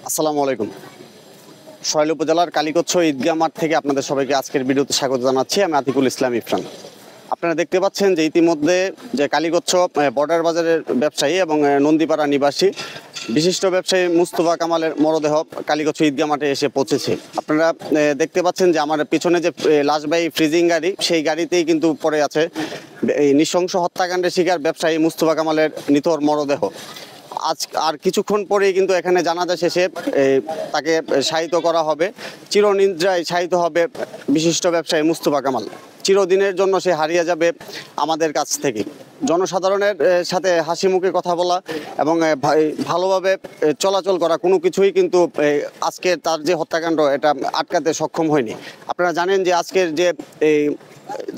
আসসালামু আলাইকুম। সরাইল উপজেলার কালীকচ্ছ ঈদগাহ মাঠ থেকে আপনাদের সবাইকে আজকের ভিডিওতে স্বাগত জানাচ্ছি। আমি আতিকুল ইসলাম ইফরান। আপনারা দেখতে পাচ্ছেন যে ইতিমধ্যে যে কালীকচ্ছ বর্ডার বাজারের ব্যবসায়ী এবং নন্দীপাড়া নিবাসী বিশিষ্ট ব্যবসায়ী মুস্তফা কামালের মরদেহ কালীকচ্ছ ঈদগাহ মাঠে এসে পৌঁছেছে। আপনারা দেখতে পাচ্ছেন যে আমার পিছনে যে লাশবাহী ফ্রিজিং গাড়ি, সেই গাড়িতেই কিন্তু পড়ে আছে এই নৃশংস হত্যাকাণ্ডের শিকার ব্যবসায়ী মুস্তফা কামালের নিথর মরদেহ। আজ আর কিছুক্ষণ পরেই কিন্তু এখানে জানাজা শেষে তাকে শায়িত করা হবে, চিরনিদ্রায় শায়িত হবে বিশিষ্ট ব্যবসায়ী মুস্তফা কামাল। চিরদিনের জন্য সে হারিয়ে যাবে আমাদের কাছ থেকে। জনসাধারণের সাথে হাসি মুখে কথা বলা এবং ভালোভাবে চলাচল করা কোনো কিছুই কিন্তু আজকে তার যে হত্যাকাণ্ড এটা আটকাতে সক্ষম হয়নি। আপনারা জানেন যে আজকের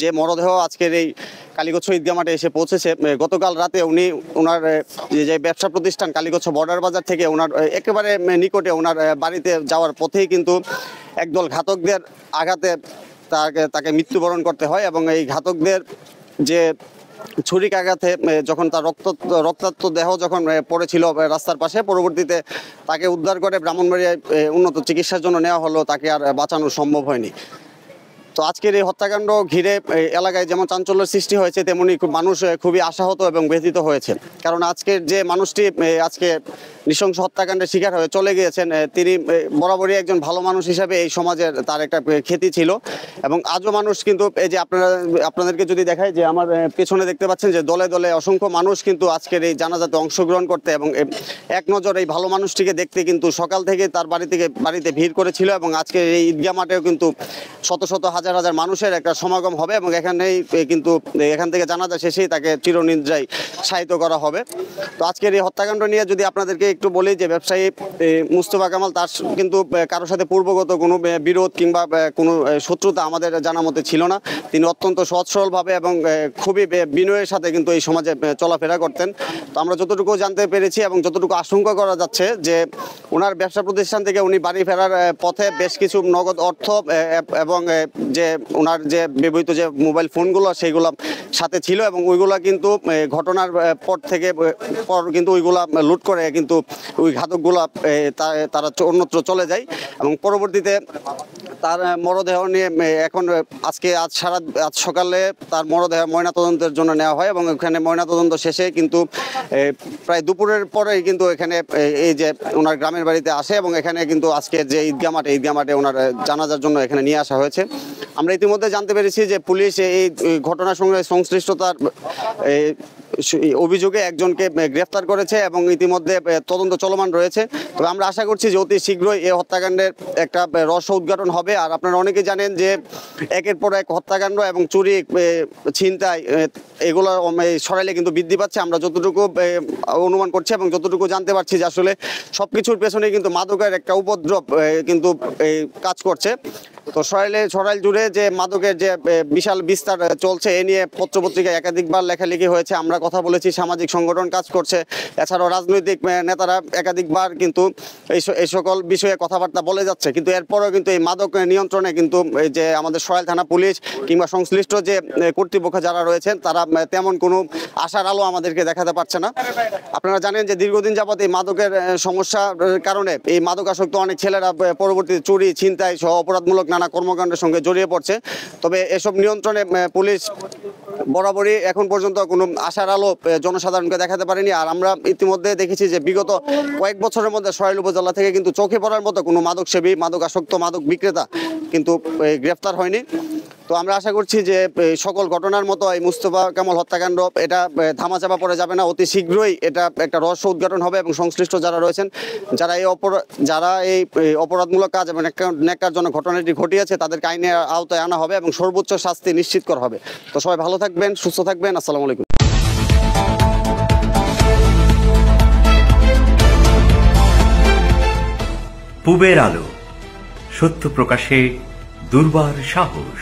যে মরদেহ আজকের এই কালীকচ্ছ ঈদগাহ মাঠে এসে পৌঁছেছে, গতকাল রাতে ওনার যে ব্যবসা প্রতিষ্ঠান কালীকচ্ছ বর্ডার বাজার থেকে ওনার একেবারে নিকটে ওনার বাড়িতে যাওয়ার পথেই কিন্তু একদল ঘাতকদের আঘাতে তাকে মৃত্যুবরণ করতে হয় এবং এই ঘাতকদের যে ছুরিকাঘাতে যখন তার রক্তাক্ত দেহ যখন পড়েছিল রাস্তার পাশে, পরবর্তীতে তাকে উদ্ধার করে ব্রাহ্মণবাড়িয়ায় উন্নত চিকিৎসার জন্য নেওয়া হলো, তাকে আর বাঁচানো সম্ভব হয়নি। তো আজকের এই হত্যাকাণ্ড ঘিরে এলাকায় যেমন চাঞ্চল্যের সৃষ্টি হয়েছে, তেমনি মানুষ খুবই আশাহত এবং ব্যথিত হয়েছে। কারণ আজকের যে মানুষটি আজকে নৃশংস হত্যাকাণ্ডের শিকার হয়ে চলে গিয়েছেন, তিনি বরাবরই একজন ভালো মানুষ হিসাবে এই সমাজের তার একটা খ্যাতি ছিল এবং আজও মানুষ কিন্তু এই যে আপনাদেরকে যদি দেখায় যে আমার পেছনে দেখতে পাচ্ছেন যে দলে দলে অসংখ্য মানুষ কিন্তু আজকের এই জানাজাতে অংশগ্রহণ করতে এবং এক নজর এই ভালো মানুষটিকে দেখতে কিন্তু সকাল থেকে তার বাড়িতে ভিড় করেছিল এবং আজকে এই ঈদগাহ মাঠেও কিন্তু শত শত হাজার হাজার মানুষের একটা সমাগম হবে এবং এখান থেকে জানাজা শেষেই তাকে চিরনিদ্রায় শায়িত করা হবে। তো আজকের এই হত্যাকাণ্ড নিয়ে যদি আপনাদেরকে একটু বলি যে ব্যবসায়ী মুস্তফা কামাল, তার কিন্তু কারোর সাথে পূর্বগত কোনো বিরোধ কিংবা কোনো শত্রুতা আমাদের জানা মতে ছিল না। তিনি অত্যন্ত সহজ সরলভাবে এবং খুবই বিনয়ের সাথে কিন্তু এই সমাজে চলাফেরা করতেন। তো আমরা যতটুকু জানতে পেরেছি এবং যতটুকু আশঙ্কা করা যাচ্ছে যে ওনার ব্যবসা প্রতিষ্ঠান থেকে উনি বাড়ি ফেরার পথে বেশ কিছু নগদ অর্থ এবং যে ওনার যে ব্যবহৃত যে মোবাইল ফোনগুলো সেইগুলো সাথে ছিল এবং ওইগুলা কিন্তু ঘটনার পর কিন্তু ওইগুলা লুট করে কিন্তু ওই ঘাতকগুলা তারা অন্যত্র চলে যায় এবং পরবর্তীতে তার মরদেহ নিয়ে আজ সকালে তার মরদেহ ময়নাতদন্তের জন্য নেওয়া হয় এবং ওখানে ময়নাতদন্ত শেষে কিন্তু প্রায় দুপুরের পরেই কিন্তু এখানে এই যে ওনার গ্রামের বাড়িতে আসে এবং এখানে কিন্তু আজকে যে ঈদগাহ মাঠে ওনার জানাজার জন্য এখানে নিয়ে আসা হয়েছে। আমরা ইতিমধ্যে জানতে পেরেছি যে পুলিশ এই ঘটনার সঙ্গে সংশ্লিষ্টতার অভিযোগে একজনকে গ্রেফতার করেছে এবং ইতিমধ্যে তদন্ত চলমান রয়েছে। তবে আমরা আশা করছি যে অতি শীঘ্রই এই হত্যাকাণ্ডের একটা রহস্য উদ্ঘাটন হবে। আর আপনারা অনেকে জানেন যে একের পর এক হত্যাকাণ্ড এবং চুরি ছিনতাই এগুলো সরাইলে কিন্তু বৃদ্ধি পাচ্ছে। আমরা যতটুকু অনুমান করছি এবং যতটুকু জানতে পারছি যে আসলে সবকিছুর পেছনে কিন্তু মাদকের একটা উপদ্রব কিন্তু কাজ করছে। তো সরাইল জুড়ে যে মাদকের যে বিশাল বিস্তার চলছে, এ নিয়ে পত্রপত্রিকায় একাধিকবার লেখালেখি হয়েছে, আমরা কথা বলেছি, সামাজিক সংগঠন কাজ করছে, এছাড়াও রাজনৈতিক নেতারা একাধিকবার কিন্তু এই সকল বিষয়ে কথাবার্তা বলে যাচ্ছে। কিন্তু এরপরেও কিন্তু এই মাদক নিয়ন্ত্রণে কিন্তু যে আমাদের সরাইল থানা পুলিশ কিংবা সংশ্লিষ্ট যে কর্তৃপক্ষ যারা রয়েছেন তারা তেমন কোনো আশার আলো আমাদেরকে দেখাতে পারছে না। আপনারা জানেন যে দীর্ঘদিন যাবৎ এই মাদকের সমস্যার কারণে এই মাদকাসক্ত অনেক ছেলেরা পরবর্তীতে চুরি ছিনতাই সহ অপরাধমূলক নানা কর্মকাণ্ডের সঙ্গে জড়িয়ে পড়ছে। তবে এসব নিয়ন্ত্রণে পুলিশ বরাবরই এখন পর্যন্ত কোনো আশার আলো জনসাধারণকে দেখাতে পারেনি। আর আমরা ইতিমধ্যে দেখেছি যে বিগত কয়েক বছরের মধ্যে সরাইল উপজেলা থেকে কিন্তু চোখে পড়ার মতো কোনো মাদকসেবী, মাদকাসক্ত মাদক বিক্রেতা কিন্তু গ্রেফতার হয়নি। তো আমরা আশা করছি যে সকল ঘটনার মতো এই মুস্তফা কামাল হত্যাকাণ্ড এটা ধামাচাপা পড়ে যাবে না, অতি শীঘ্রই এটা একটা রহস্য উদ্ঘাটন হবে এবং সংশ্লিষ্ট যারা রয়েছেন, যারা এই অপরাধমূলক কাজ এবং ন্যাক্কারজনক ঘটনাটি ঘটিয়েছে তাদেরকে আইনের আওতায় আনা হবে এবং সর্বোচ্চ শাস্তি নিশ্চিত করা হবে। তো সবাই ভালো থাকবেন, সুস্থ থাকবেন। আসসালামু আলাইকুম। পূবের আলো, সত্য প্রকাশে দুর্বার সাহস।